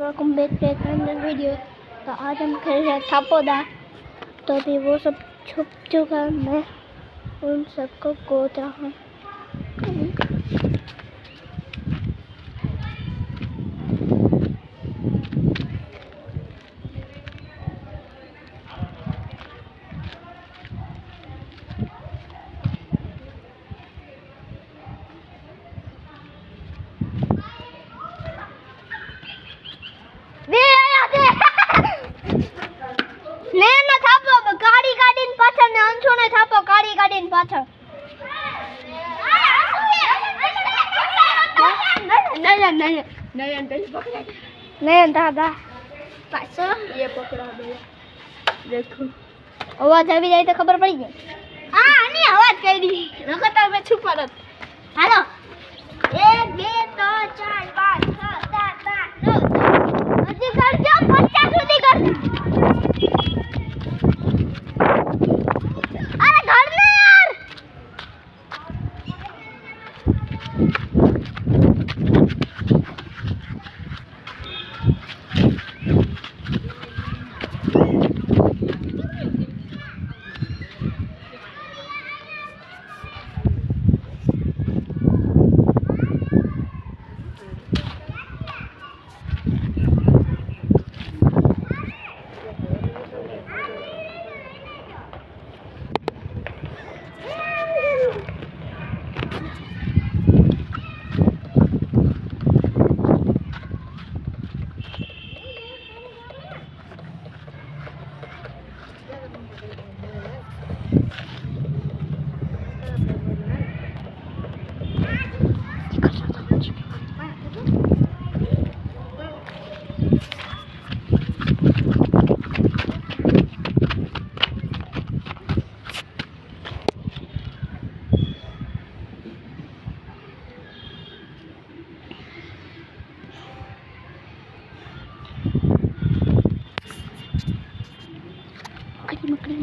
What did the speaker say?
Welcome back to another video. तो आज हम खेल रहे हैं थापोदा। तो अभी वो सब छुप चुका है, मैं उन सबको गोद रहा हूँ। नहीं दादा पासो ये पकड़ा दे। देखो आवाज આવી જાય તો ખબર પડી જાય। હા આની અવાજ કરી નકર મે છુપા રત। હાલો 1 2 3 4 5 6 7 8 9 હજી કરજો 50 સુધી કરજો। અરે ઘર ને યાર मकड़ी